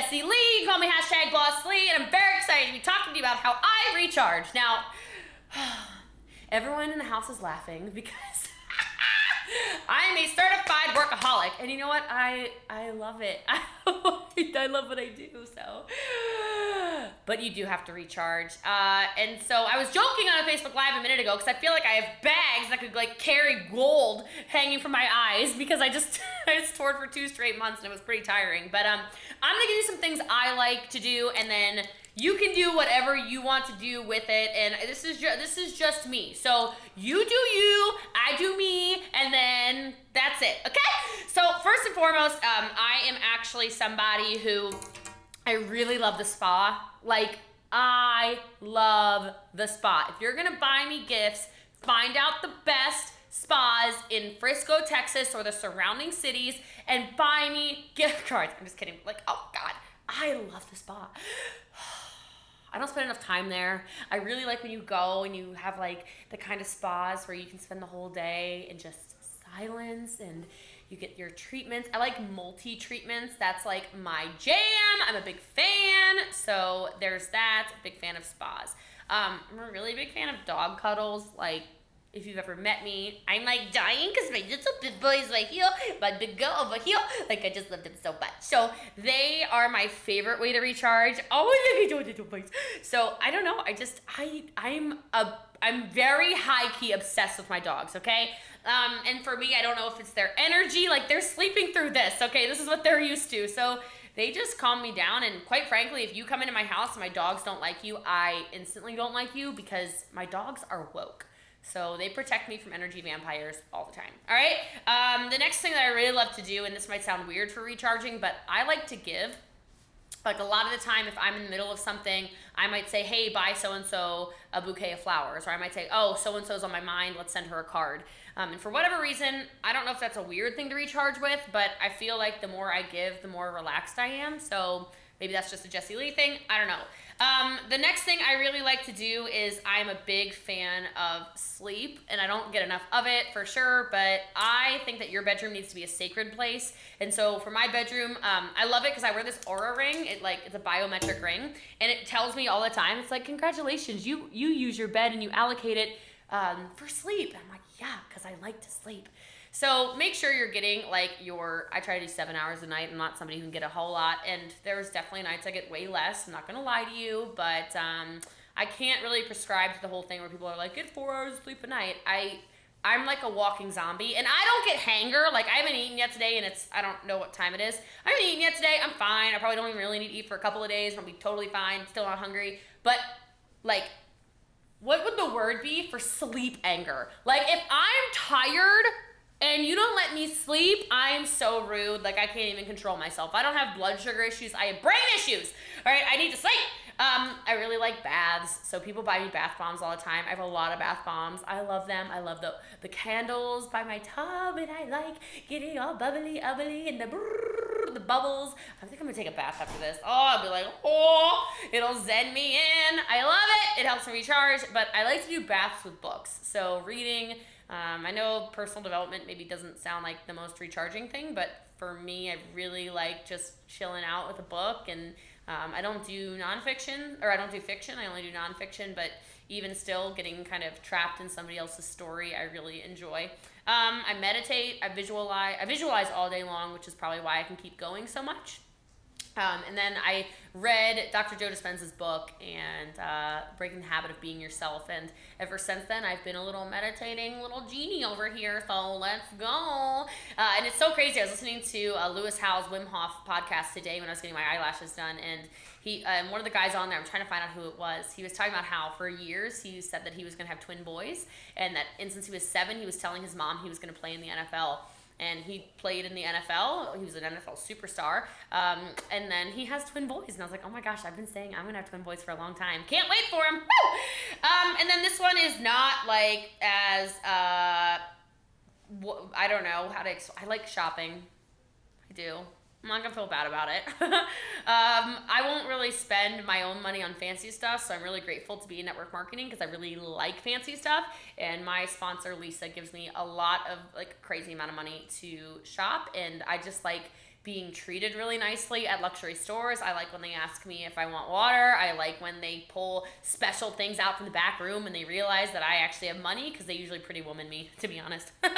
Jessie Lee. You call me hashtag BOSSLEE, and I'm very excited to be talking to you about how I recharge. Now, everyone in the house is laughing because I'm a certified workaholic, and you know what? I love it. I love what I do, so. But you do have to recharge. And so I was joking on a Facebook Live a minute ago because I feel like I have bags that could like carry gold hanging from my eyes because I just toured for 2 straight months and it was pretty tiring. But I'm gonna give you some things I like to do, and then you can do whatever you want to do with it, and this is just me. So you do you, I do me, and then that's it, okay? So first and foremost, I am actually somebody who, I really love the spa. Like, I love the spa. If you're gonna buy me gifts, find out the best spas in Frisco, Texas, or the surrounding cities, and buy me gift cards. I'm just kidding. Like, oh God, I love the spa. I don't spend enough time there. I really like when you go and you have like the kind of spas where you can spend the whole day in just silence and you get your treatments. I like multi-treatments. That's like my jam. I'm a big fan. So there's that. Big fan of spas. I'm a really big fan of dog cuddles. Like, if you've ever met me, I'm like dying because my little big boy is right here, my big girl over here. Like, I just love them so much. So they are my favorite way to recharge. So I don't know. I'm very high-key obsessed with my dogs, okay? And for me, I don't know if it's their energy. Like, they're sleeping through this, okay? This is what they're used to. So they just calm me down. And quite frankly, if you come into my house and my dogs don't like you, I instantly don't like you because my dogs are woke. So they protect me from energy vampires all the time. All right? The next thing that I really love to do, and this might sound weird for recharging, but I like to give. Like, a lot of the time, if I'm in the middle of something, I might say, hey, buy so-and-so a bouquet of flowers. Or I might say, oh, so-and-so's on my mind, let's send her a card. And for whatever reason, I don't know if that's a weird thing to recharge with, but I feel like the more I give, the more relaxed I am. So maybe that's just a Jessie Lee thing. I don't know. The next thing I really like to do is I'm a big fan of sleep, and I don't get enough of it for sure, but I think that your bedroom needs to be a sacred place. And so for my bedroom, I love it because I wear this Aura ring. It's a biometric ring, and it tells me all the time, it's like, congratulations, you use your bed and you allocate it for sleep. And I'm like, yeah, because I like to sleep. So make sure you're getting I try to do 7 hours a night. I'm not somebody who can get a whole lot, and there's definitely nights I get way less. I'm not gonna lie to you, but I can't really prescribe to the whole thing where people are like, get 4 hours of sleep a night. I'm like a walking zombie, and I don't get hanger. Like, I haven't eaten yet today, and I don't know what time it is. I haven't eaten yet today. I'm fine. I probably don't even really need to eat for a couple of days. I'll be totally fine. Still not hungry, but like, what would the word be for sleep anger? Like, if I'm tired and you don't let me sleep, I am so rude. Like, I can't even control myself. I don't have blood sugar issues. I have brain issues. All right, I need to sleep. I really like baths. So people buy me bath bombs all the time. I have a lot of bath bombs. I love them. I love the candles by my tub, and I like getting all bubbly and the bubbles. I think I'm gonna take a bath after this. Oh, I'll be like, oh, it'll zen me in. I love it. It helps me recharge, but I like to do baths with books. So reading. I know personal development maybe doesn't sound like the most recharging thing, but for me, I really like just chilling out with a book. And I don't do nonfiction, or I don't do fiction. I only do nonfiction, but even still, getting kind of trapped in somebody else's story, I really enjoy. I meditate. I visualize all day long, which is probably why I can keep going so much. And then I read Dr. Joe Dispenza's book, and Breaking the Habit of Being Yourself. And ever since then, I've been a little meditating little genie over here. So let's go. And it's so crazy. I was listening to Lewis Howes' Wim Hof podcast today when I was getting my eyelashes done. And he, one of the guys on there, I'm trying to find out who it was. He was talking about how for years he said that he was going to have twin boys. And that since he was 7, he was telling his mom he was going to play in the NFL. And he played in the NFL. He was an NFL superstar. And then he has twin boys. And I was like, oh my gosh, I've been saying I'm going to have twin boys for a long time. Can't wait for him. Woo! And then this one is not like as, I don't know how to, I like shopping. I do. I'm not gonna feel bad about it. I won't really spend my own money on fancy stuff, so I'm really grateful to be in network marketing because I really like fancy stuff. And my sponsor, Lisa, gives me a lot of, like, crazy amount of money to shop, and I just like being treated really nicely at luxury stores. I like when they ask me if I want water. I like when they pull special things out from the back room and they realize that I actually have money, because they usually pretty woman me, to be honest. And then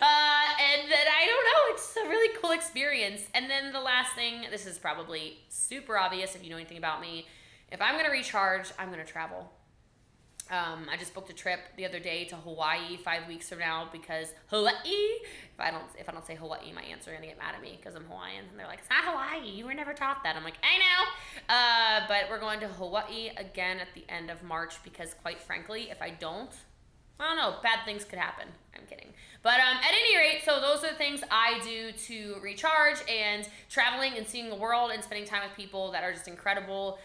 I don't know, it's a really cool experience. And then the last thing, this is probably super obvious if you know anything about me. If I'm gonna recharge, I'm gonna travel. I just booked a trip the other day to Hawaii 5 weeks from now, because Hawaii. If I don't say Hawaii, my aunts are gonna get mad at me because I'm Hawaiian, and they're like, "It's not Hawaii. You were never taught that." I'm like, I know. But we're going to Hawaii again at the end of March, because quite frankly, if I don't know, bad things could happen. I'm kidding. But at any rate, so those are the things I do to recharge, and traveling and seeing the world and spending time with people that are just incredible.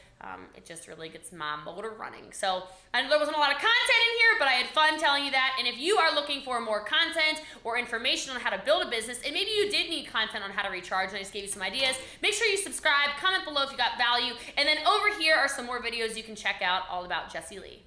It just really gets my motor running. So I know there wasn't a lot of content in here, but I had fun telling you that. And if you are looking for more content or information on how to build a business, and maybe you did need content on how to recharge, and I just gave you some ideas, make sure you subscribe, comment below if you got value, and then over here are some more videos you can check out all about Jessie Lee.